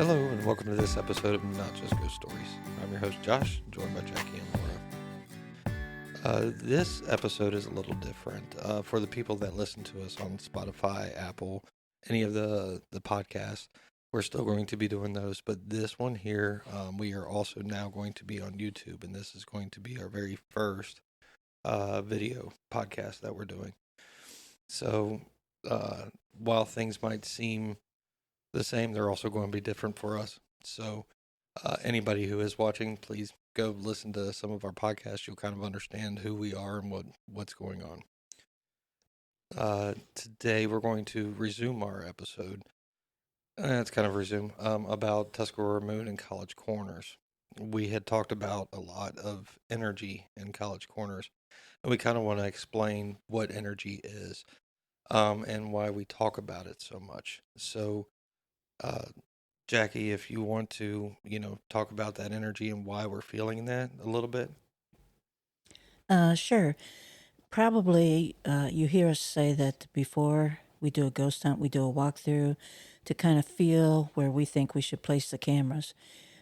Hello, and welcome to this episode of Not Just Ghost Stories. I'm your host, Josh, joined by Jackie and Laura. This episode is a little different. For the people that listen to us on Spotify, Apple, any of the podcasts, we're still going to be doing those. But this one here, we are also now going to be on YouTube, and this is going to be our very first video podcast that we're doing. So while things might seem the same, they're also going to be different for us. So anybody who is watching, please go listen to some of our podcasts. You'll kind of understand who we are and what's going on. Today we're going to resume our episode. It's kind of resume about Tuscarora Moon and College Corners. We had talked about a lot of energy in College Corners, and we kind of want to explain what energy is and why we talk about it so much. So Jackie, if you want to, talk about that energy and why we're feeling that a little bit. Sure. Probably you hear us say that before we do a ghost hunt, we do a walkthrough to kind of feel where we think we should place the cameras.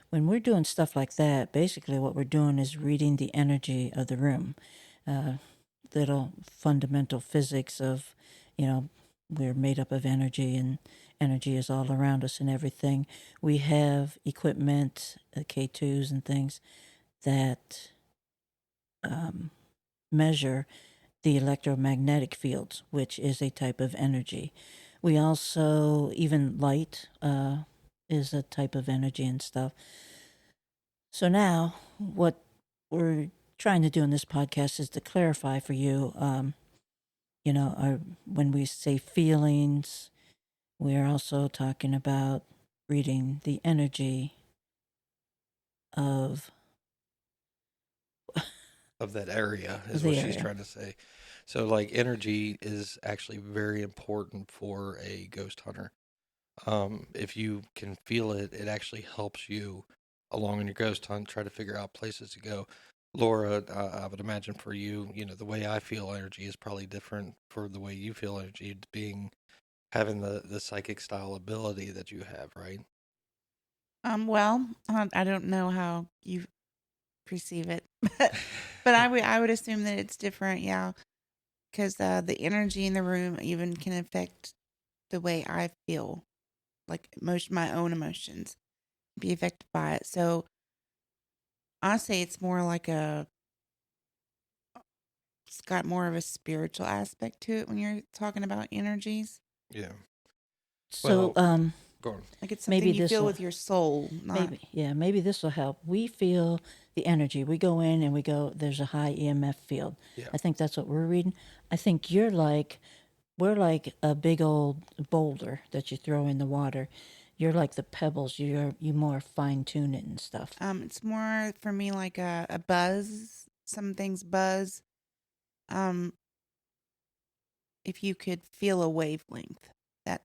When we're doing stuff like that, basically what we're doing is reading the energy of the room. Little fundamental physics of, we're made up of energy and energy is all around us and everything. We have equipment, K2s and things that measure the electromagnetic fields, which is a type of energy. We also, even light is a type of energy and stuff. So now, what we're trying to do in this podcast is to clarify for you, when we say feelings, we are also talking about reading the energy of That area is the what she's area. trying to say. So, like, energy is actually very important for a ghost hunter. If you can feel it, it actually helps you along in your ghost hunt, try to figure out places to go. Laura, I would imagine for you, the way I feel energy is probably different for the way you feel energy, having the psychic style ability that you have, right? I don't know how you perceive it, but I would assume that it's different, yeah, because the energy in the room even can affect the way I feel, like my own emotions, be affected by it. So I say it's more like it's got more of a spiritual aspect to it when you're talking about energies. Yeah. So, Well, go on. Like it's maybe something you this feel will with your soul, not maybe this will help. We feel the energy. We go in and we go. There's a high EMF field. Yeah. I think that's what we're reading. I think we're like a big old boulder that you throw in the water. You're like the pebbles. You more fine tune it and stuff. It's more for me like a buzz. Some things buzz. Um, if you could feel a wavelength, that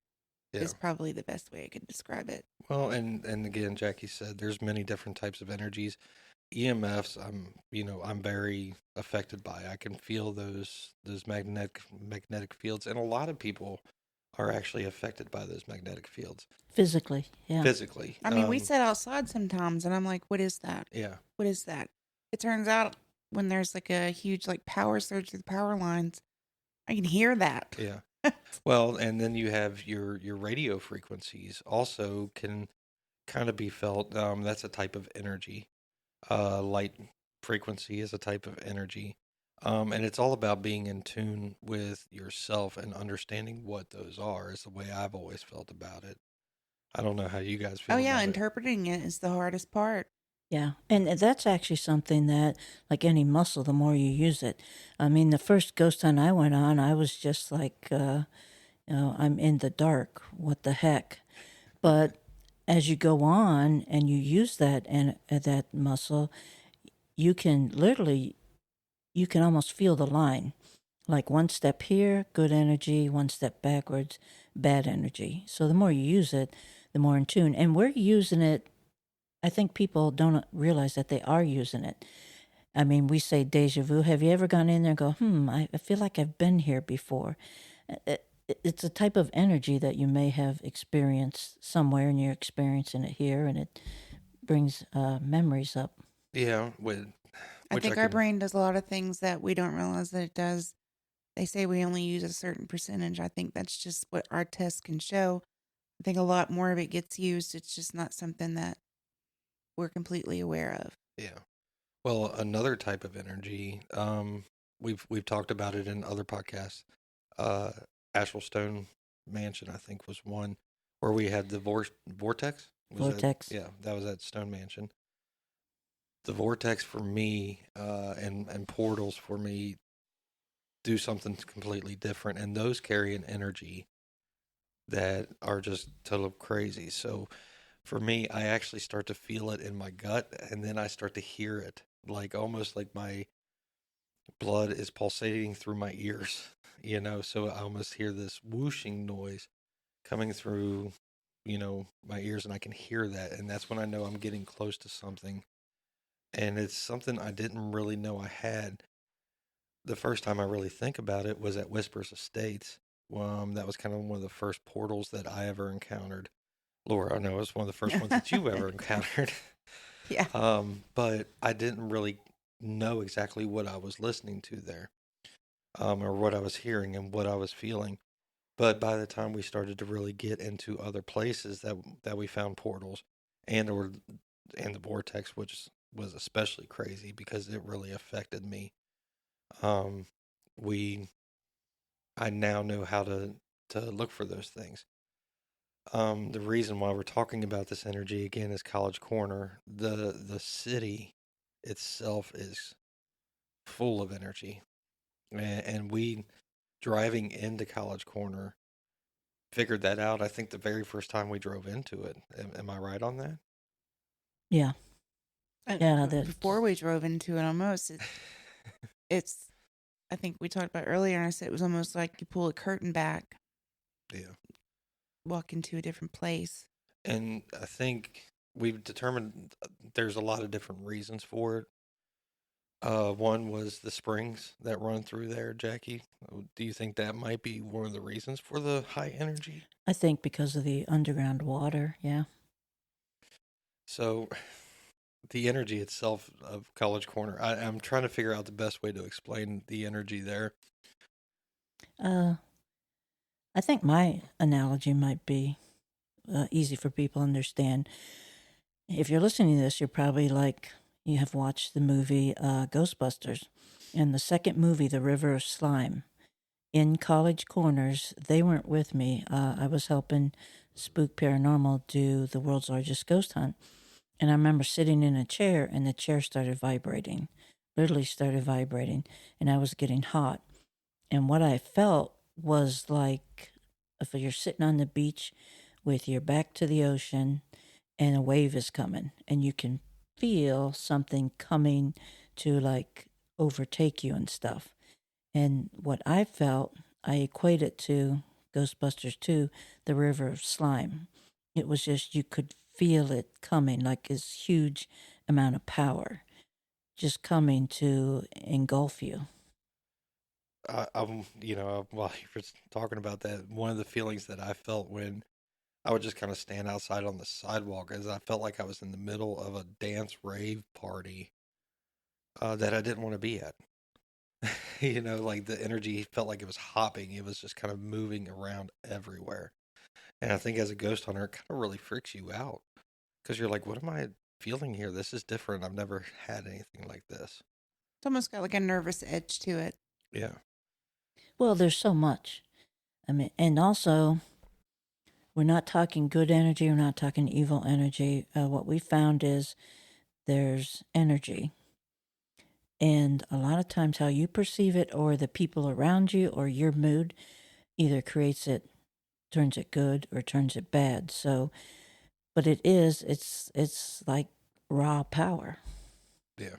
Yeah. is probably the best way I could describe it. Well, and again, Jackie said there's many different types of energies. EMFs, I'm very affected by. I can feel those magnetic fields, and a lot of people are actually affected by those magnetic fields Physically, yeah. physically. I mean, we sit outside sometimes, and I'm like, "What is that? Yeah. What is that?" It turns out when there's like a huge like power surge through the power lines, I can hear that. Yeah. Well, and then you have your radio frequencies also can kind of be felt. That's a type of energy. Light frequency is a type of energy. And it's all about being in tune with yourself and understanding what those are, is the way I've always felt about it. I don't know how you guys Oh feel yeah, about it. interpreting it is the hardest part. Yeah, and that's actually something that, like any muscle, the more you use it. I mean, the first ghost hunt I went on, I was just like, I'm in the dark. What the heck? But as you go on and you use that muscle, you can almost feel the line. Like one step here, good energy. One step backwards, bad energy. So the more you use it, the more in tune. And we're using it. I think people don't realize that they are using it. I mean, we say deja vu. Have you ever gone in there and go, I feel like I've been here before? it's a type of energy that you may have experienced somewhere, and you're experiencing it here, and it brings memories up. Yeah, I which I think our can. brain does a lot of things that we don't realize that it does. They say we only use a certain percentage. I think that's just what our tests can show. I think a lot more of it gets used. It's just not something that we're completely aware of. Yeah. Well, another type of energy, we've talked about it in other podcasts. Uh, Astral Stone Mansion, I think, was one where we had the vortex. Was that? Vortex. Yeah, that was at Stone Mansion. The vortex for me, and portals for me do something completely different, and those carry an energy that are just total crazy. So for me, I actually start to feel it in my gut, and then I start to hear it, like almost like my blood is pulsating through my ears, so I almost hear this whooshing noise coming through, my ears, and I can hear that. And that's when I know I'm getting close to something. And it's something I didn't really know I had. The first time I really think about it was at Whispers Estates. That was kind of one of the first portals that I ever encountered. Laura, I know it was one of the first ones that you ever encountered. Yeah. But I didn't really know exactly what I was listening to there, or what I was hearing and what I was feeling. But by the time we started to really get into other places that we found portals, or and the vortex, which was especially crazy because it really affected me. Um, we I now know how to look for those things. The reason why we're talking about this energy again is College Corner. The city itself is full of energy, and we driving into College Corner figured that out. I think the very first time we drove into it. Am I right on that? Yeah. Yeah, Before that's we drove into it, almost it's. I think we talked about earlier, and I said it was almost like you pull a curtain back, Yeah. walk into a different place. And I think we've determined there's a lot of different reasons for it. One was the springs that run through there, Jackie. Do you think that might be one of the reasons for the high energy? I think because of the underground water. Yeah. So, the energy itself of College Corner, I'm trying to figure out the best way to explain the energy there. Uh, I think my analogy might be easy for people to understand. If you're listening to this, you're probably like, you have watched the movie Ghostbusters. And the second movie, The River of Slime, in College Corners, they weren't with me. I was helping Spook Paranormal do the world's largest ghost hunt. And I remember sitting in a chair, and the chair started vibrating, literally started vibrating, and I was getting hot. And what I felt was like if you're sitting on the beach with your back to the ocean and a wave is coming, and you can feel something coming to like overtake you and stuff. And what I felt, I equate it to Ghostbusters 2, the river of slime. It was just, you could feel it coming, like this huge amount of power just coming to engulf you. While you were talking about that, one of the feelings that I felt when I would just kind of stand outside on the sidewalk is I felt like I was in the middle of a dance rave party, that I didn't want to be at. Like the energy felt like it was hopping. It was just kind of moving around everywhere. And I think as a ghost hunter, it kind of really freaks you out because you're like, what am I feeling here? This is different. I've never had anything like this. It's almost got like a nervous edge to it. Yeah. Well, there's so much. I mean, and also, we're not talking good energy, we're not talking evil energy. What we found is there's energy. And a lot of times, how you perceive it, or the people around you, or your mood, either creates it, turns it good, or turns it bad. So, but it's like raw power. Yeah.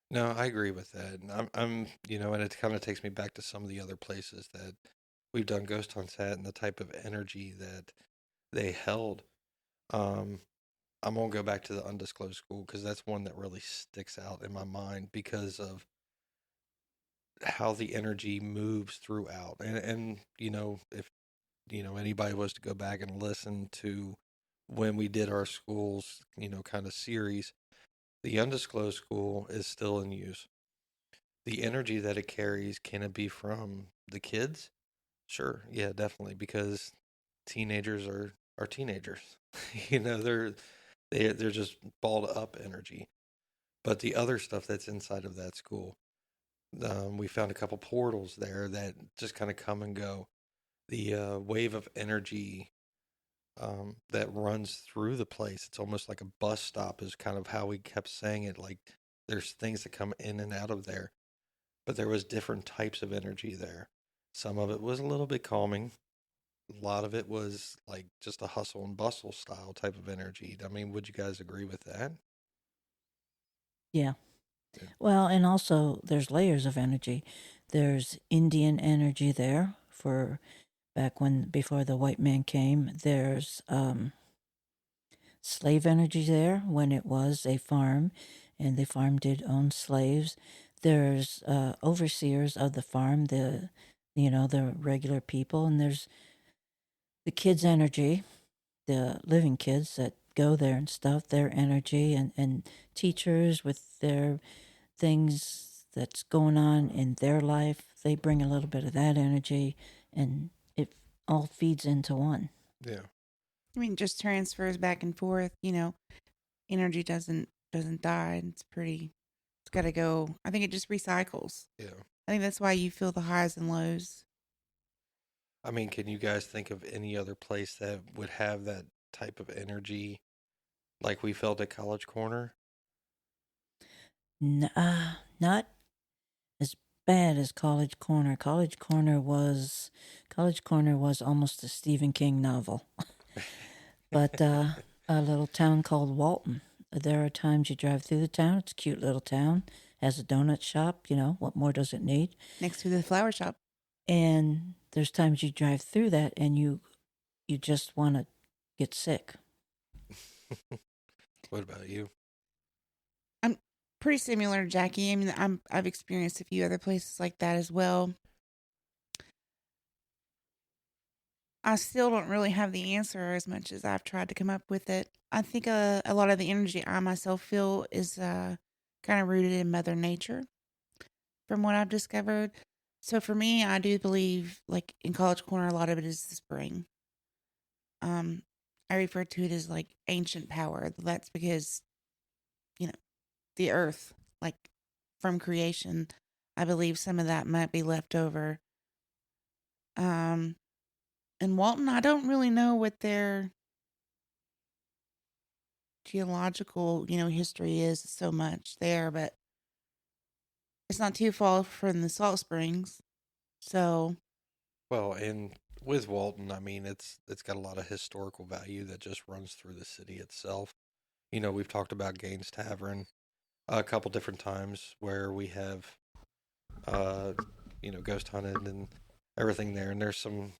No, I agree with that. And and it kind of takes me back to some of the other places that we've done ghost hunts at and the type of energy that they held. Um, I'm gonna go back to the undisclosed school because that's one that really sticks out in my mind because of how the energy moves throughout. And if anybody was to go back and listen to when we did our schools, kind of series, the undisclosed school is still in use. The energy that it carries, can it be from the kids? Sure, yeah, definitely, because teenagers are teenagers. They're just balled up energy. But the other stuff that's inside of that school, we found a couple portals there that just kind of come and go. The wave of energy that runs through the place, it's almost like a bus stop, is kind of how we kept saying it. Like there's things that come in and out of there, but there was different types of energy there. Some of it was a little bit calming. A lot of it was like just a hustle and bustle style type of energy. I mean, would you guys agree with that? Yeah. Yeah. Well, and also there's layers of energy. There's Indian energy there for back when before the white man came. There's slave energy there when it was a farm, and the farm did own slaves. There's overseers of the farm, the regular people, and there's the kids' energy, the living kids that go there and stuff, their energy, and teachers with their things that's going on in their life. They bring a little bit of that energy, and it all feeds into one. Yeah. I mean, just transfers back and forth. Energy doesn't die. It's pretty. It's got to go. I think it just recycles. Yeah. I think that's why you feel the highs and lows. I mean, can you guys think of any other place that would have that type of energy like we felt at College Corner? Not as bad as College Corner. College Corner was almost a Stephen King novel. But a little town called Walton. There are times you drive through the town. It's a cute little town. Has a donut shop. What more does it need? Next to the flower shop. And there's times you drive through that and you just want to get sick. What about you? I'm pretty similar to Jackie. I mean, I've experienced a few other places like that as well. I still don't really have the answer as much as I've tried to come up with it. I think a lot of the energy I myself feel is kind of rooted in Mother Nature, from what I've discovered. So for me, I do believe, like in College Corner, a lot of it is the spring. Um, I refer to it as like ancient power. That's because you know the earth, like from creation. I believe some of that might be left over. Um, in Walton, I don't really know what their geological, history is so much there, but it's not too far from the salt springs. So, Well, and with Walton, I mean, it's got a lot of historical value that just runs through the city itself. We've talked about Gaines Tavern a couple different times where we have, uh, ghost hunted and everything there, and there's some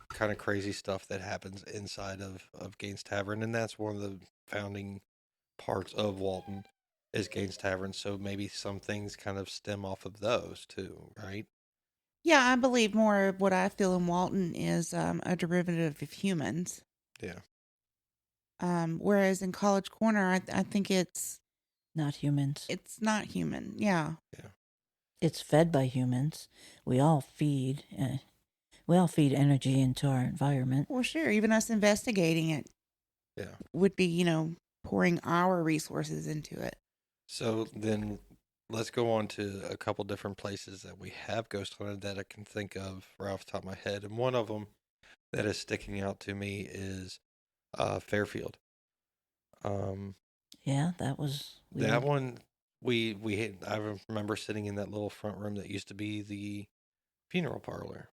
kind of crazy stuff that happens inside of Gaines Tavern, and that's one of the founding parts of Walton is Gaines Tavern. So maybe some things kind of stem off of those too, right? yeah, I believe more of what I feel in Walton is a derivative of humans. Yeah. Whereas in College Corner, I think Not humans. it's not human. Yeah. Yeah. It's fed by humans. We all feed. We all feed energy into our environment. Well, sure. Even us investigating it Yeah. would be, pouring our resources into it. So then let's go on to a couple different places that we have ghost hunted that I can think of right off the top of my head. And one of them that is sticking out to me is Fairfield. Um, Yeah, that was weird. that one I remember sitting in that little front room that used to be the funeral parlor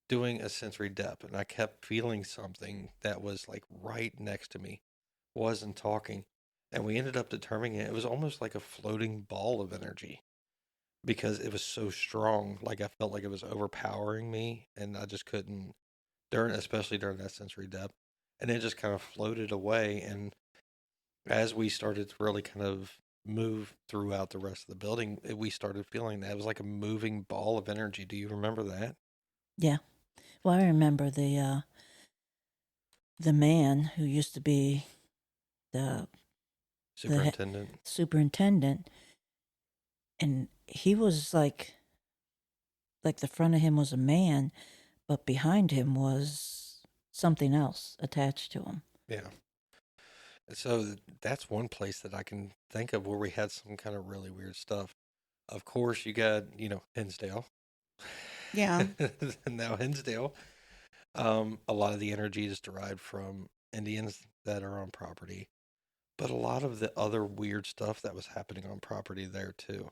doing a sensory depth, and I kept feeling something that was like right next to me, wasn't talking, and we ended up determining it was almost like a floating ball of energy because it was so strong. Like I felt like it was overpowering me, and I just couldn't especially during that sensory depth, and it just kind of floated away. And as we started to really kind of move throughout the rest of the building, we started feeling that. It was like a moving ball of energy. Do you remember that? Yeah. Well, I remember the man who used to be the Superintendent? superintendent, and he was like the front of him was a man, but behind him was something else attached to him. Yeah. So that's one place that I can think of where we had some kind of really weird stuff. Of course, you got, Hinsdale. Yeah. Now, Hinsdale, a lot of the energy is derived from Indians that are on property, but a lot of the other weird stuff that was happening on property there too.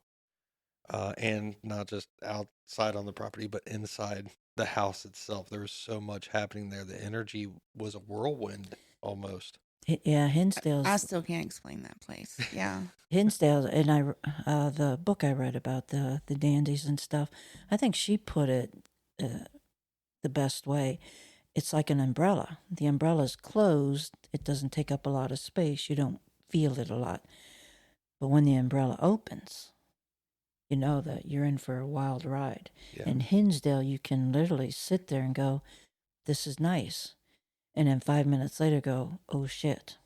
And not just outside on the property, but inside the house itself. There was so much happening there. The energy was a whirlwind almost. Yeah, I still can't explain that place. Yeah. Hinsdale, and the book I read about the dandies and stuff, I think she put it the best way. It's like an umbrella. The umbrella's closed. It doesn't take up a lot of space. You don't feel it a lot. But when the umbrella opens, you know that you're in for a wild ride. Yeah. In Hinsdale, you can literally sit there and go, "This is nice," and then 5 minutes later, go, "Oh shit."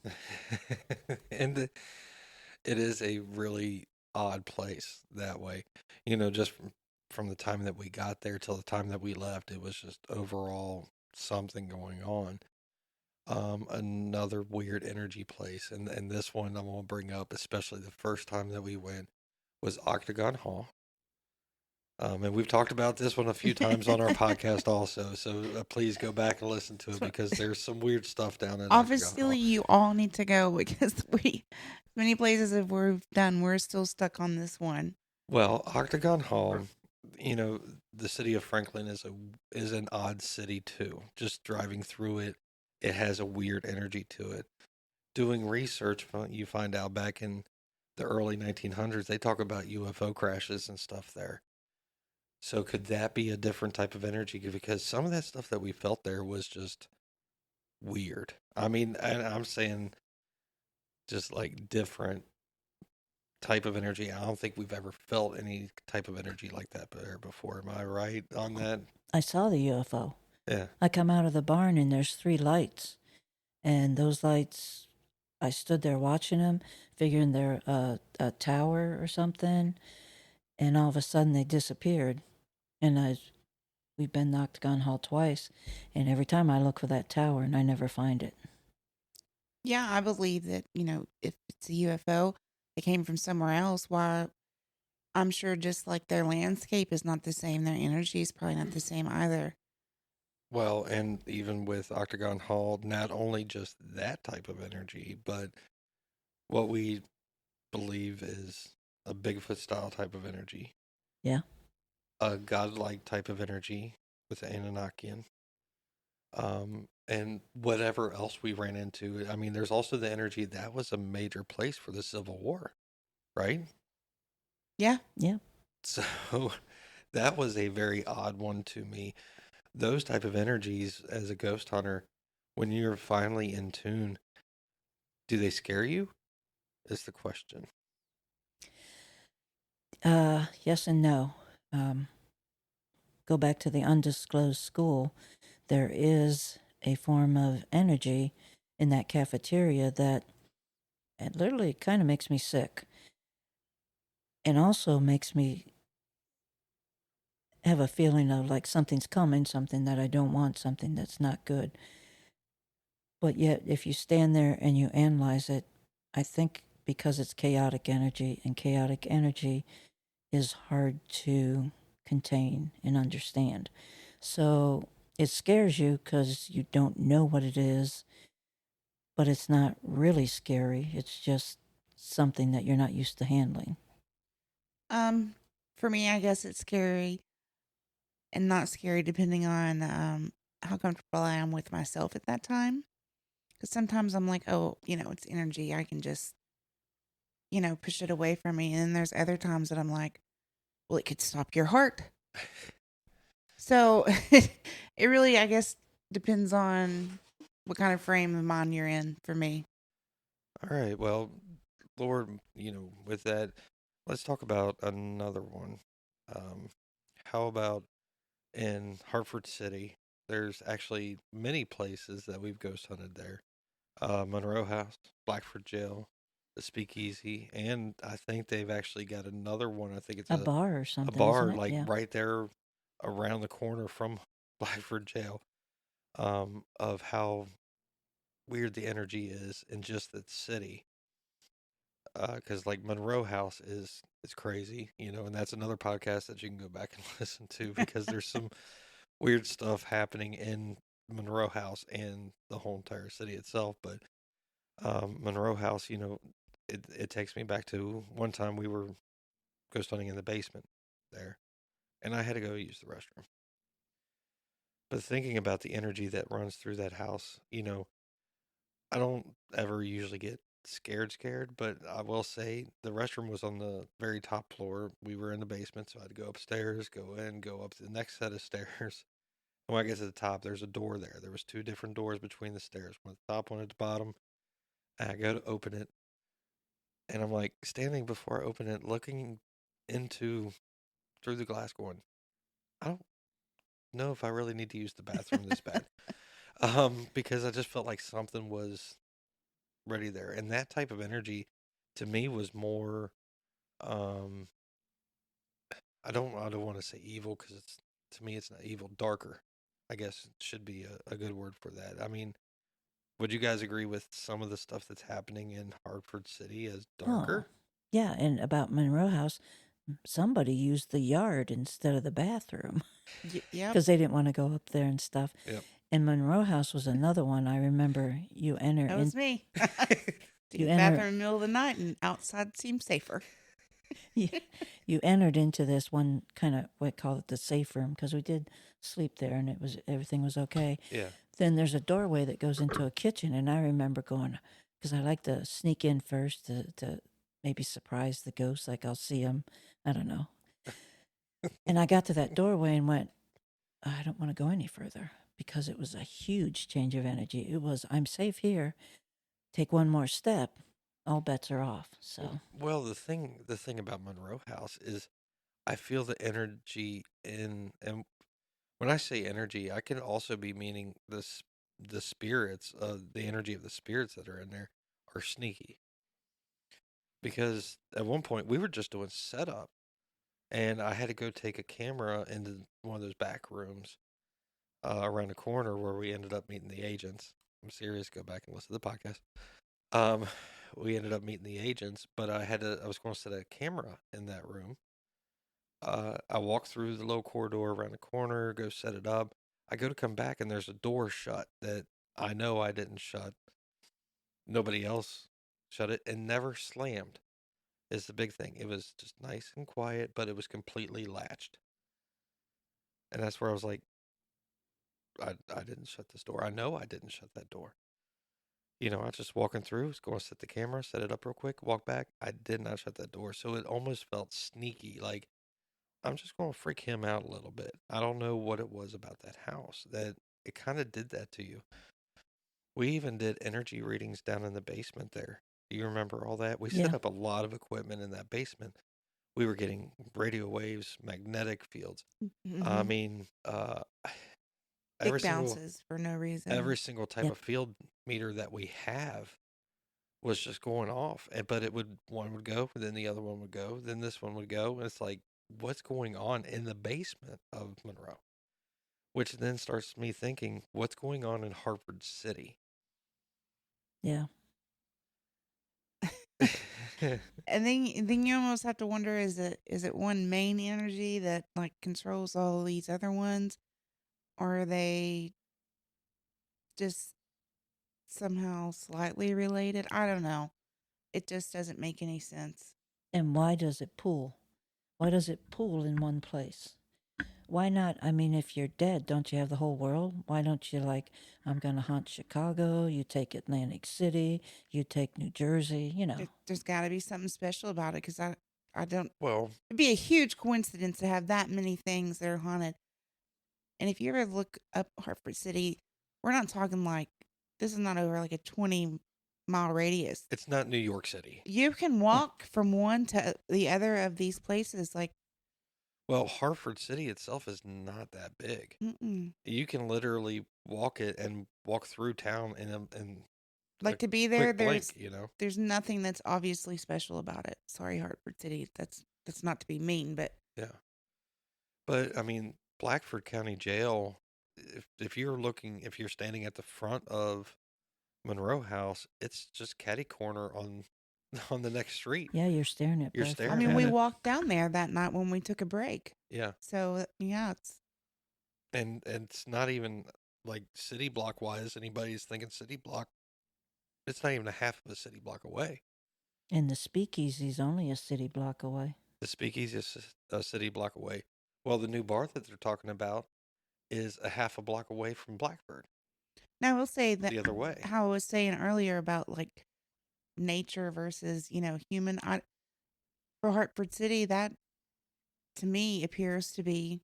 And it is a really odd place that way. Just from the time that we got there till the time that we left, it was just overall something going on. Another weird energy place, and this one I'm gonna bring up, especially the first time that we went, was Octagon Hall. And we've talked about this one a few times on our podcast also, so please go back and listen to it because there's some weird stuff down at Octagon Hall. Obviously, you all need to go because many places that we've done, we're still stuck on this one. Well, Octagon Hall, the city of Franklin is an odd city too. Just driving through it, it has a weird energy to it. Doing research, you find out back in the early 1900s, they talk about UFO crashes and stuff there. So could that be a different type of energy? Because some of that stuff that we felt there was just weird. I mean, and I'm saying just like different type of energy. I don't think we've ever felt any type of energy like that there before. Am I right on that? I saw the UFO. Yeah. I come out of the barn and there's 3 lights, and those lights, I stood there watching them, figuring they're a tower or something, and all of a sudden they disappeared. And we've been to Octagon Hall twice, and every time I look for that tower and I never find it. Yeah, I believe that, if it's a UFO, it came from somewhere else. Why? I'm sure just like their landscape is not the same, their energy is probably not the same either. Well, and even with Octagon Hall, not only just that type of energy, but what we believe is a Bigfoot style type of energy. Yeah. A godlike type of energy with the Anunnakian. And whatever else we ran into. I mean, there's also the energy that was a major place for the Civil War, right? Yeah. Yeah. So that was a very odd one to me. Those type of energies as a ghost hunter, when you're finally in tune, do they scare you? Is the question. Yes and no. Go back to the undisclosed school. There is a form of energy in that cafeteria that it literally kind of makes me sick. And also makes me have a feeling of like something's coming, something that I don't want, something that's not good. But yet, if you stand there and you analyze it, I think because it's chaotic energy, and chaotic energy is hard to contain and understand. So it scares you because you don't know what it is, but it's not really scary. It's just something that you're not used to handling. For me, I guess it's scary and not scary depending on how comfortable I am with myself at that time. Because sometimes I'm like, oh, it's energy. I can just, push it away from me. And then there's other times that I'm like, well, it could stop your heart. So it really, I guess, depends on what kind of frame of mind you're in for me. All right. Well, Lord, with that, let's talk about another one. Um, how about in Hartford City? There's actually many places that we've ghost hunted there. Monroe House, Blackford Jail, the Speakeasy, and I think they've actually got another one. I think it's A a bar or a something, isn't bar it? like Yeah. right there around the corner from Blackford Jail. Of how weird the energy is in just that city. Because like Monroe House is crazy, and that's another podcast that you can go back and listen to because there's some weird stuff happening in Monroe House and the whole entire city itself. But Monroe House, it takes me back to one time we were ghost hunting in the basement there, and I had to go use the restroom. But thinking about the energy that runs through that house, I don't ever usually get scared, but I will say the restroom was on the very top floor. We were in the basement, so I had to go upstairs, go in, go up to the next set of stairs. And when I get to the top, there's a door there. There was two different doors between the stairs, one at the top, one at the bottom. And I go to open it, and I'm like standing before I open it, looking into through the glass, going, I don't know if I really need to use the bathroom this bad. Because I just felt like something was ready there. And that type of energy to me was more um I don't want to say evil because it's to me it's not evil, darker. I guess should be a good word for that. I mean, would you guys agree with some of the stuff that's happening in Hartford City as Oh, darker? yeah. And about Monroe House, somebody used the yard instead of the bathroom Yep, because they didn't want to go up there and stuff. Yep. And Monroe House was another one. I remember that was me. To you use the enter, bathroom in the middle of the night and outside seems safer. you, you entered into this one kind of we call it the safe room because we did sleep there and everything was okay. Yeah. Then there's a doorway that goes into a kitchen, and I remember going because I like to sneak in first to maybe surprise the ghosts, like I'll see them. I don't know. And I got to that doorway and went, I don't want to go any further because it was a huge change of energy. It was, I'm safe here. Take one more step, all bets are off. So, Well, the thing about Monroe House is I feel the energy in, and when I say energy, I can also be meaning the spirits, the energy of the spirits that are in there are sneaky. Because at one point we were just doing setup, and I had to go take a camera into one of those back rooms around the corner where we ended up meeting the agents. I'm serious. Go back and listen to the podcast. Um, we ended up meeting the agents, but I was going to set a camera in that room. I walk through the little corridor around the corner, go set it up. I go to come back, and there's a door shut that I know I didn't shut. Nobody else shut it, and never slammed. Is the big thing. It was just nice and quiet, but it was completely latched. And that's where I was like, I didn't shut this door. I know I didn't shut that door. I was just walking through, was going to set the camera, set it up real quick, walk back. I did not shut that door. So it almost felt sneaky. Like, I'm just going to freak him out a little bit. I don't know what it was about that house that it kind of did that to you. We even did energy readings down in the basement there. Do you remember all that? We set yeah. up a lot of equipment in that basement. We were getting radio waves, magnetic fields. I Hmm. mean, every Big single bounces for no reason. every single type Yeah. of field meter that we have was just going off. But it would one would go, then the other one would go, then this one would go, and it's like, what's going on in the basement of Monroe? Which then starts me thinking, what's going on in Hartford City? Yeah. And then you almost have to wonder, is it one main energy that like controls all these other ones, or are they just somehow slightly related? I don't know. It just doesn't make any sense. And why does it pool? Why does it pool in one place? Why not? I mean, if you're dead, don't you have the whole world? Why don't you like, I'm going to hunt Chicago, you take Atlantic City, you take New Jersey, There's got to be something special about it because I don't. Well, It'd be a huge coincidence to have that many things that are haunted. And if you ever look up Hartford City, we're not talking like this is not over like a 20 mile radius. It's not New York City. You can walk from one to the other of these places. Like, Well, Hartford City itself is not that big. mm-mm. You can literally walk it and walk through town in Like a to be there, quick blink, you know? there's nothing that's obviously special about it. Sorry, Hartford City. That's not to be mean, but Yeah. But I mean, Blackford County Jail, if you're standing at the front of Monroe House, it's just catty corner on on the next street. Yeah, you're staring at You're both. staring I mean, at we it. walked down there that night when we took a break. Yeah. So yeah, And it's not even like city block wise, anybody's thinking city block. It's not even a half of a city block away. And the speakeasy's only a city block away. The speakeasy is a city block away. Well, the new bar that they're talking about is a half a block away from Blackbird. now I will say that The other way. how I was saying earlier about like nature versus human. For Hartford City, that to me appears to be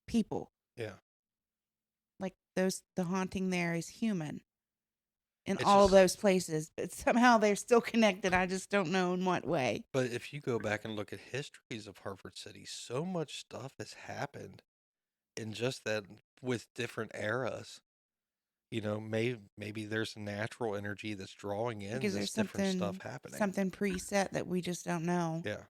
people. Yeah. Like the haunting there is human in It's all just- those places, but somehow they're still connected. I just don't know in what way. But if you go back and look at histories of Hartford City, so much stuff has happened in just that with different eras. You know, maybe there's natural energy that's drawing in Because this there's different stuff happening. something preset that we just don't know. Yeah.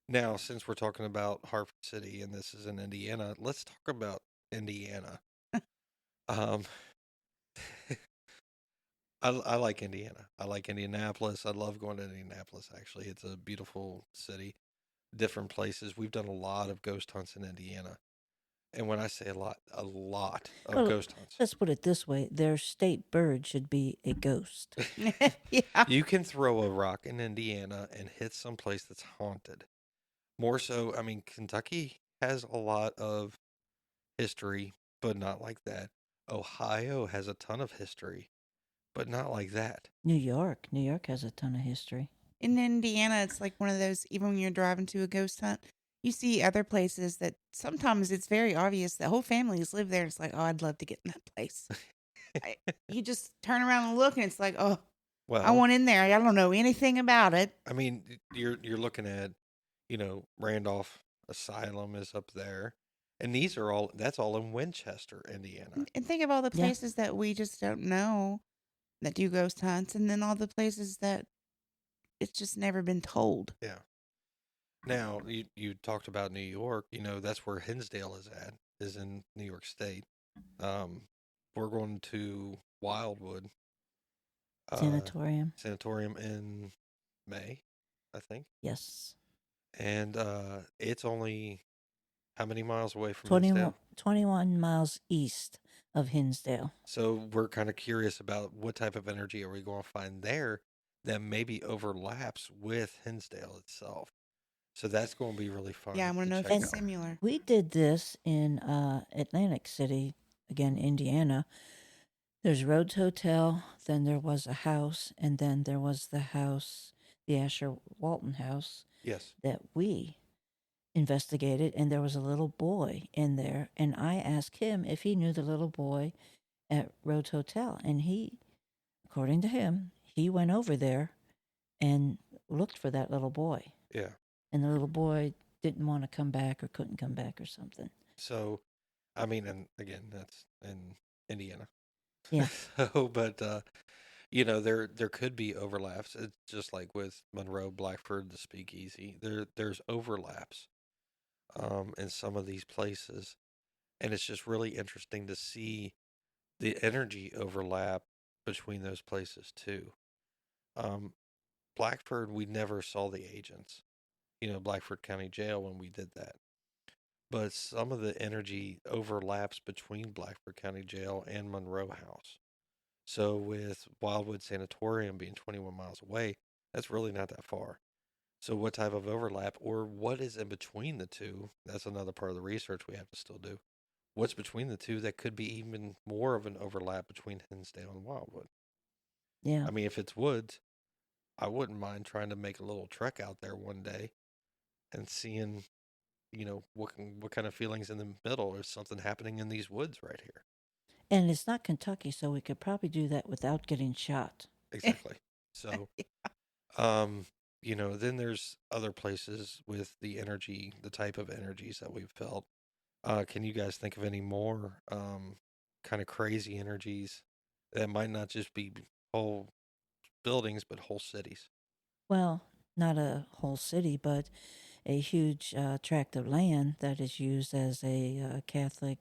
Now, since we're talking about Hartford City and this is in Indiana, let's talk about Indiana. um, I like Indiana. I like Indianapolis. I love going to Indianapolis, actually. It's a beautiful city, different places. We've done a lot of ghost hunts in Indiana. And when I say a lot of Well, ghost hunts. Let's put it this way: their state bird should be a ghost. Yeah. You can throw a rock in Indiana and hit some place that's haunted. More so, I mean, Kentucky has a lot of history, but not like that. Ohio has a ton of history, but not like that. New York has a ton of history. In Indiana, it's like one of those, even when you're driving to a ghost hunt, you see other places that sometimes it's very obvious that whole families live there. It's like, oh, I'd love to get in that place. You just turn around and look, and it's like, oh, Well, I want in there. I don't know anything about it. I mean, you're looking at, Randolph Asylum is up there, and that's all in Winchester, Indiana. And think of all the Yeah. places that we just don't know that do ghost hunts, and then all the places that it's just never been told. Yeah. Now, you talked about New York. That's where Hinsdale is in New York State. We're going to Wildwood Sanatorium. in May, I think. Yes. And it's only how many miles away from 21, Hinsdale? 21 miles east of Hinsdale. So we're kind of curious about what type of energy are we going to find there that maybe overlaps with Hinsdale itself. So that's going to be really fun. Yeah, I want to know if check it's out. similar. We did this in Atlantic City, again, Indiana. There's Rhodes Hotel, then there was a house, and then there was the house, the Asher Walton house, Yes. that we investigated, and there was a little boy in there, and I asked him if he knew the little boy at Rhodes Hotel, and he, according to him, he went over there and looked for that little boy, Yeah. and the little boy didn't want to come back or couldn't come back or something. So, I mean, and again, that's in Indiana. Yeah. But there could be overlaps. It's just like with Monroe, Blackford, the Speakeasy. There's overlaps, in some of these places, and it's just really interesting to see the energy overlap between those places too. Blackford, we never saw the agents. Blackford County Jail when we did that. But some of the energy overlaps between Blackford County Jail and Monroe House. So with Wildwood Sanatorium being 21 miles away, that's really not that far. So what type of overlap or what is in between the two? That's another part of the research we have to still do. What's between the two that could be even more of an overlap between Hinsdale and Wildwood? Yeah. I mean, if it's woods, I wouldn't mind trying to make a little trek out there one day and seeing, what kind of feelings in the middle. Is something happening in these woods right here? And it's not Kentucky, so we could probably do that without getting shot. exactly. So, um, then there's other places with the energy, the type of energies that we've felt. Can you guys think of any more kind of crazy energies that might not just be whole buildings, but whole cities? Well, not a whole city, but a huge tract of land that is used as a Catholic,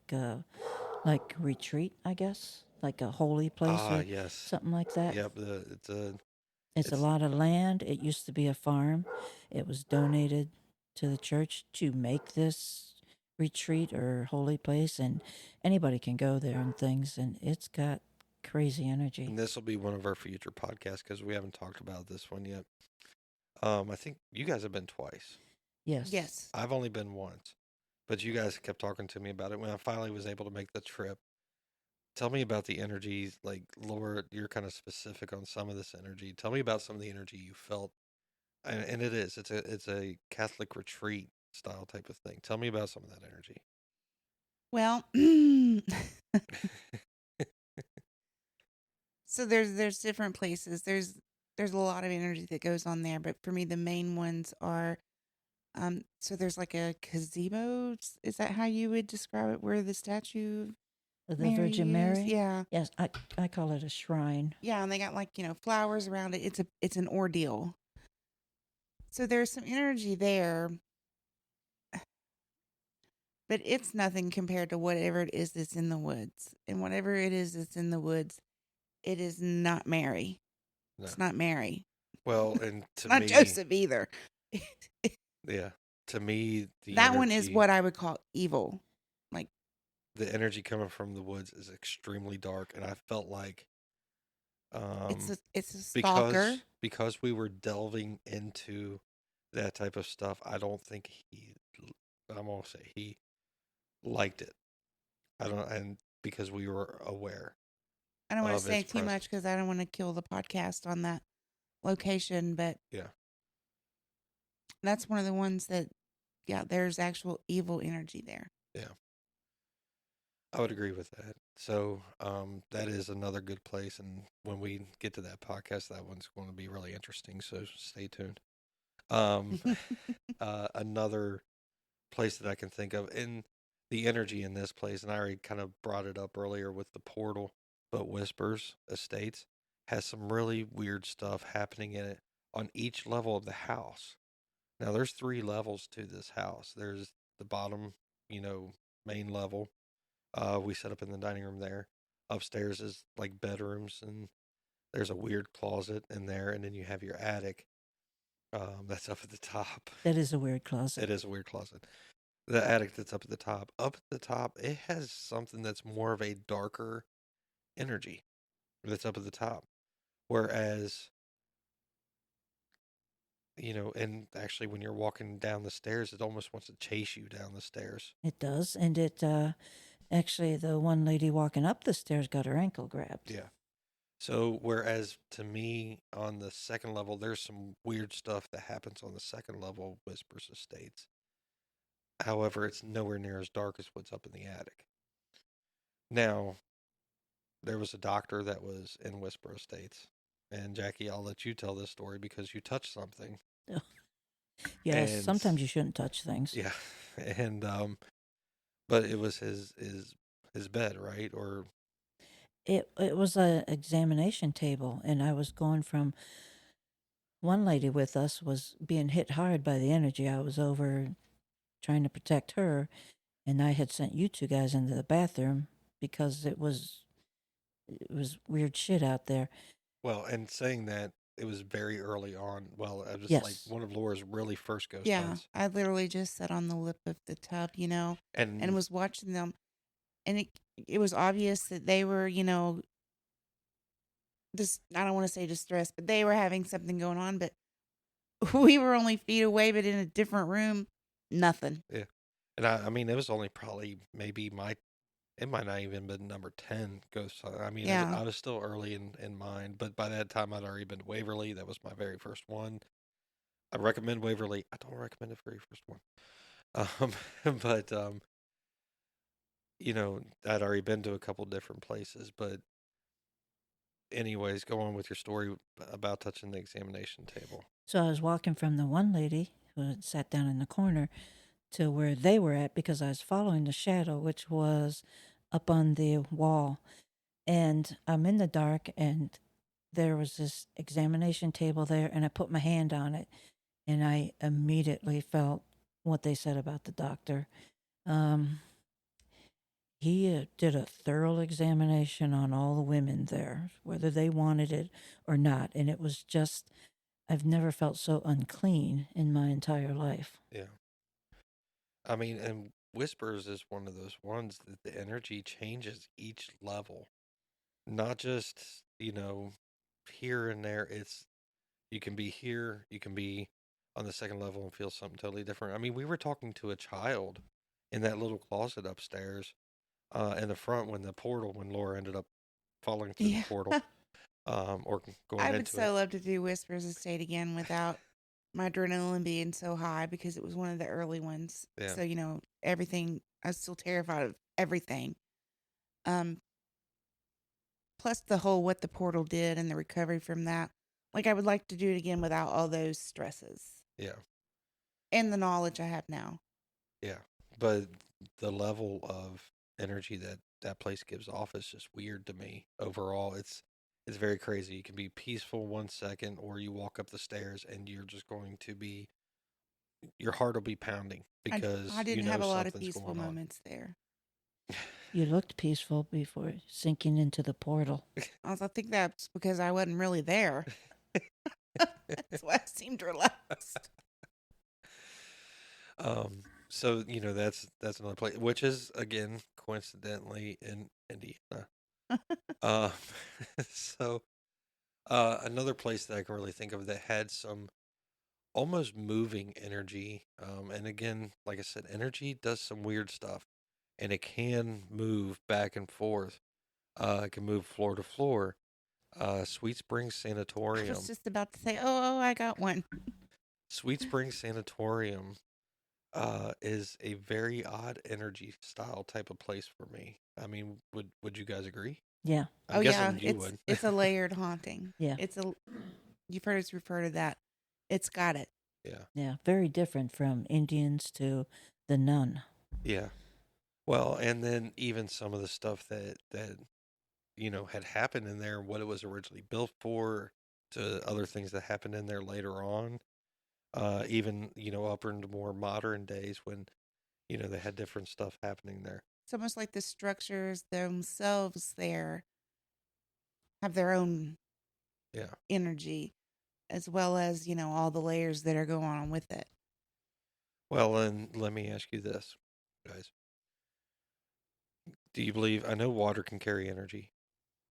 like retreat, I guess, like a holy place Ah, or yes. something like that. Yep. It's a It's lot of land. It used to be a farm. It was donated to the church to make this retreat or holy place, and anybody can go there and things, and it's got crazy energy. and this will be one of our future podcasts because we haven't talked about this one yet. I think you guys have been twice. Yes. Yes. I've only been once, but you guys kept talking to me about it when I finally was able to make the trip. Tell me about the energy. Like, Laura, you're kind of specific on some of this energy. Tell me about some of the energy you felt, and it's a Catholic retreat style type of thing. Tell me about some of that energy. Well, so there's different places. There's a lot of energy that goes on there, but for me the main ones are so there's like a gazebo. Is that how you would describe it? Where the statue of The Virgin Mary is? Mary? Yeah. Yes, I call it a shrine. Yeah, and they got like, flowers around it. It's an ordeal. So there's some energy there, but it's nothing compared to whatever it is that's in the woods. And whatever it is that's in the woods, it is not Mary. No. It's not Mary. Well, and It's to not me, Joseph either. yeah, to me, That one is what I would call evil. Like, the energy coming from the woods is extremely dark, and I felt like it's a because stalker. because we were delving into that type of stuff, I don't think I'm gonna say he liked it. I don't, and because we were aware I don't want to of its say too presence. much because I don't want to kill the podcast on that location, but Yeah, that's one of the ones that, yeah, there's actual evil energy there. yeah, I would agree with that. So, that is another good place, and when we get to that podcast, that one's going to be really interesting. So stay tuned. Um, another place that I can think of, and the energy in this place, and I already kind of brought it up earlier with the portal, but Whispers Estates has some really weird stuff happening in it on each level of the house. Now, there's three levels to this house. There's the bottom, main level. We set up in the dining room there. Upstairs is like bedrooms, and there's a weird closet in there, and then you have your attic. That's up at the top. That is a weird closet. It is a weird closet. The attic that's up at the top. Up at the top, it has something that's more of a darker energy that's up at the top. Whereas, and actually when you're walking down the stairs, it almost wants to chase you down the stairs. It does, and it actually the one lady walking up the stairs got her ankle grabbed. Yeah. So, whereas to me, on the second level, there's some weird stuff that happens on the second level of Whispers Estates. However, it's nowhere near as dark as what's up in the attic. Now, there was a doctor that was in Whisper Estates. And Jackie, I'll let you tell this story because you touched something. Yes, And sometimes you shouldn't touch things. yeah, and but it was his bed, right? Or It was a examination table, and I was going from one lady with us was being hit hard by the energy. I was over trying to protect her, and I had sent you two guys into the bathroom because it was weird shit out there. well, and saying that it was very early on. Well, I was like Yes. one of Laura's really first ghost Yeah, hunts, I literally just sat on the lip of the tub, and and was watching them, and it was obvious that they were, just, I don't want to say distressed, but they were having something going on. But we were only feet away, but in a different room, nothing. yeah, and I mean it was only probably maybe it might not even been number 10 ghost hunt. I mean Yeah. I was still early in mine, but by that time I'd already been to Waverly. That was my very first one. I recommend Waverly. I don't recommend the very first one. But I'd already been to a couple different places, but anyways, go on with your story about touching the examination table. So I was walking from the one lady who had sat down in the corner to where they were at because I was following the shadow, which was up on the wall. And I'm in the dark, and there was this examination table there, and I put my hand on it, and I immediately felt what they said about the doctor. Um, he did a thorough examination on all the women there, whether they wanted it or not. And it was just, I've never felt so unclean in my entire life. Yeah. I mean, and Whispers is one of those ones that the energy changes each level, not just, here and there. You can be here, you can be on the second level and feel something totally different. I mean, we were talking to a child in that little closet upstairs in the front when Laura ended up falling through Yeah. the portal or going I would into so it. love to do Whispers Estate again without my adrenaline being so high because it was one of the early ones. Yeah. So, everything, I was still terrified of everything. Um, Plus the whole what the portal did and the recovery from that. Like, I would like to do it again without all those stresses Yeah. and the knowledge I have now. Yeah. But the level of energy that place gives off is just weird to me. Overall, it's very crazy. You can be peaceful 1 second, or you walk up the stairs and you're just going to be your heart will be pounding because I didn't have a lot of something's peaceful going on. moments there. You looked peaceful before sinking into the portal. I think that's because I wasn't really there. That's why I seemed relaxed. So that's another place, which is again coincidentally in Indiana. Um, so another place that I can really think of that had some almost moving energy. And again, like I said, energy does some weird stuff, and it can move back and forth. It can move floor to floor. Sweet Springs I Sanatorium. was just about to say, oh, I got one. Sweet Springs Sanatorium is a very odd energy style type of place for me. I mean, would you guys agree? Yeah, I'm guessing you would. It's a layered haunting. yeah, You've heard us refer to that. It's got it. Yeah. yeah. Very different from Indians to the Nun. Yeah. Well, and then even some of the stuff that had happened in there, what it was originally built for, to other things that happened in there later on. Even up into more modern days when they had different stuff happening there. It's almost like the structures themselves there have their own Yeah. energy, as well as, all the layers that are going on with it. Well, and let me ask you this, guys. Do you believe? I know water can carry energy,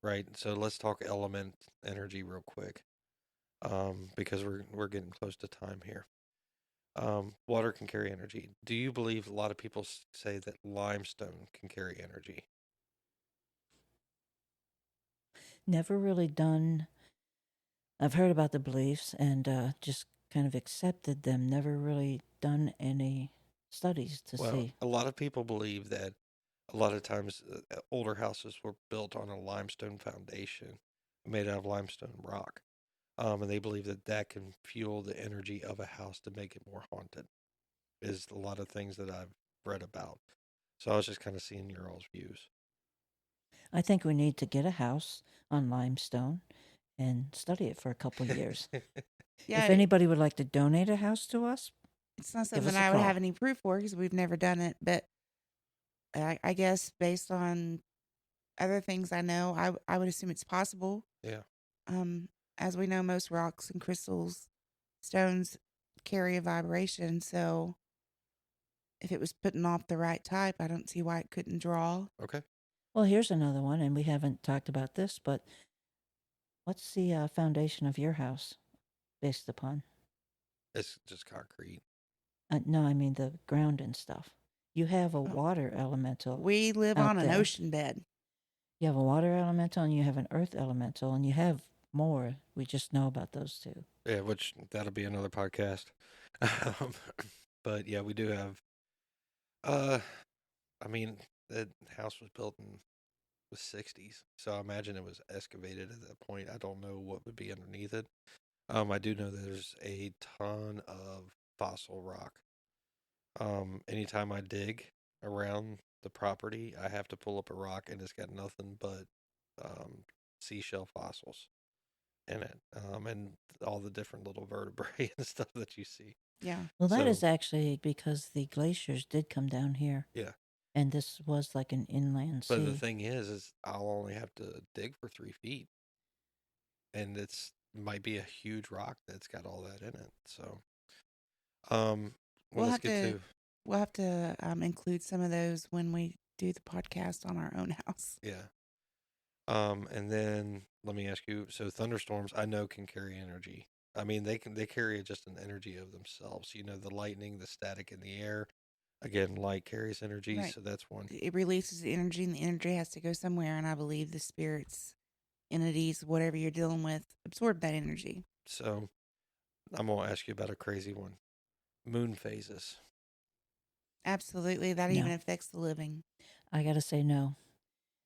right? So let's talk element energy real quick, because we're getting close to time here. Water can carry energy. Do you believe a lot of people say that limestone can carry energy? Never really done. I've heard about the beliefs and just kind of accepted them. Never really done any studies to Well, see. a lot of people believe that a lot of times older houses were built on a limestone foundation made out of limestone rock. And they believe that that can fuel the energy of a house to make it more haunted, is a lot of things that I've read about. So I was just kind of seeing your all's views. I think we need to get a house on limestone and study it for a couple years. Yeah, If anybody would like to donate a house to us, it's not give something us a I would call. have any proof for because we've never done it. But I guess based on other things I know, I would assume it's possible. Yeah. As we know, most rocks and crystals, stones carry a vibration. So if it was putting off the right type, I don't see why it couldn't draw. Okay. Well, here's another one, and we haven't talked about this, but what's the foundation of your house based upon? It's just concrete. No, I mean the ground and stuff. You have a Oh. water elemental. We live out on an there. ocean bed. You have a water elemental and you have an earth elemental, and you have more. We just know about those two. Yeah, which that'll be another podcast. Um, but yeah, we do have. I mean, the house was built in was 60s. So I imagine it was excavated at that point. I don't know what would be underneath it. I do know there's a ton of fossil rock. Anytime I dig around the property, I have to pull up a rock and it's got nothing but seashell fossils in it, and all the different little vertebrae and stuff that you see. Yeah. Well, that is So- actually because the glaciers did come down here. Yeah. And this was like an inland sea. But the thing is I'll only have to dig for 3 feet, and it's might be a huge rock that's got all that in it. So, well, We'll let's have get to- to We'll have to include some of those when we do the podcast on our own house. yeah. And then let me ask you. So thunderstorms, I know, can carry energy. I mean, they carry just an energy of themselves. You know, the lightning, the static in the air. Again, light carries energy, Right. so that's one. It releases the energy, and the energy has to go somewhere. And I believe the spirits, entities, whatever you're dealing with, absorb that energy. So I'm gonna ask you about a crazy one. Moon phases. Absolutely. That No. even affects the living. I got to say no.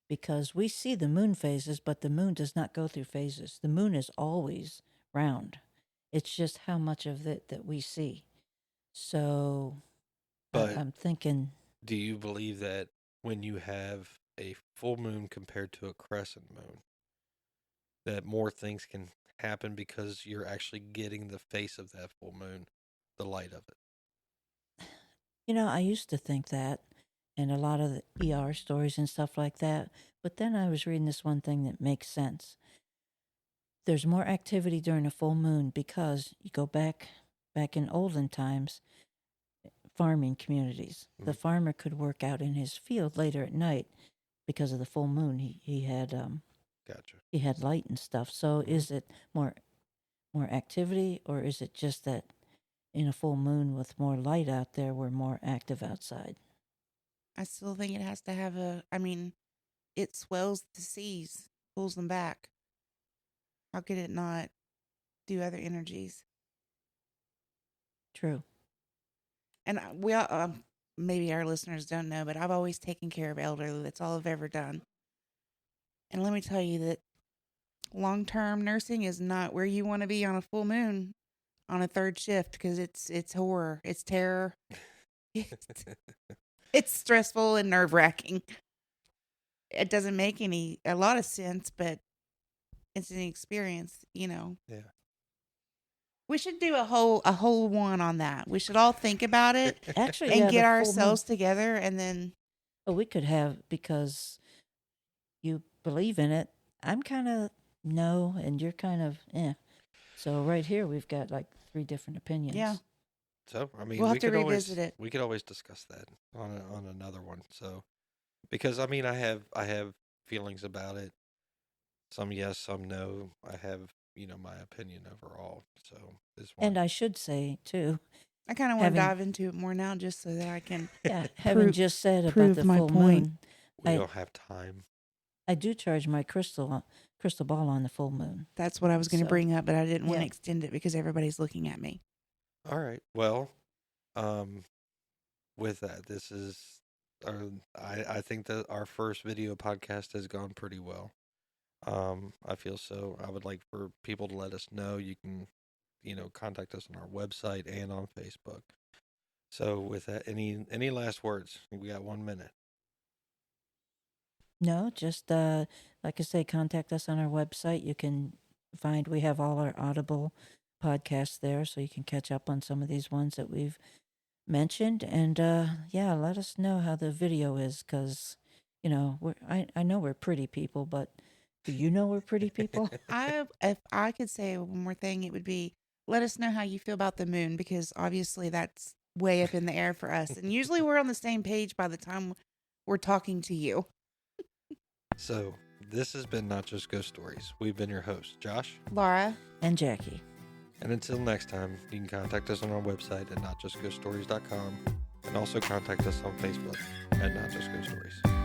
Because we see the moon phases, but the moon does not go through phases. The moon is always round. It's just how much of it that we see. So But I'm thinking, do you believe that when you have a full moon compared to a crescent moon, that more things can happen because you're actually getting the face of that full moon, the light of it? I used to think that, and a lot of the ER stories and stuff like that. But then I was reading this one thing that makes sense. There's more activity during a full moon because you go back in olden times, farming communities. The Mhm. farmer could work out in his field later at night because of the full moon. He had Gotcha. he had light and stuff. So Mhm. is it more activity, or is it just that in a full moon with more light out there, we're more active outside? I still think it has to have it swells the seas, pulls them back. How could it not do other energies? True. And we all, maybe our listeners don't know, but I've always taken care of elderly. That's all I've ever done. And let me tell you that long-term nursing is not where you want to be on a full moon on a third shift, because it's horror, it's terror, it's stressful and nerve-wracking. It doesn't make a lot of sense, but it's an experience, Yeah. We should do a whole one on that. We should all think about it Actually, and yeah, get the full ourselves together, and then moon, we could have, because you believe in it. I'm kind of no, and you're kind of eh. So right here, we've got like 3 different opinions. Yeah. So I mean, We'll have we to could revisit always it. we could always discuss that on another one. So because I mean, I have feelings about it. Some yes, some no. I have my opinion overall. So this one. And I should say too, I kind of want to Having- dive into it more now, just so that I can. yeah, having Prove- just said about prove the my full point. moon, we I- don't have time. I do charge my crystal ball on the full moon. That's what I was going to So, bring up, but I didn't want to yeah. extend it because everybody's looking at me. All right. Well, with that, this is I think that our first video podcast has gone pretty well. I feel so. I would like for people to let us know. You can, contact us on our website and on Facebook. So with that, any last words? We got 1 minute. No, just like I say, contact us on our website. You can find, we have all our Audible podcasts there, so you can catch up on some of these ones that we've mentioned. And yeah, let us know how the video is, because I know we're pretty people, but do you know we're pretty people? If I could say one more thing, it would be, let us know how you feel about the moon, because obviously that's way up in the air for us. And usually we're on the same page by the time we're talking to you. So this has been Not Just Ghost Stories. We've been your hosts, Josh. Laura, And Jackie. And until next time, you can contact us on our website at notjustghoststories.com and also contact us on Facebook at Not Just Ghost Stories.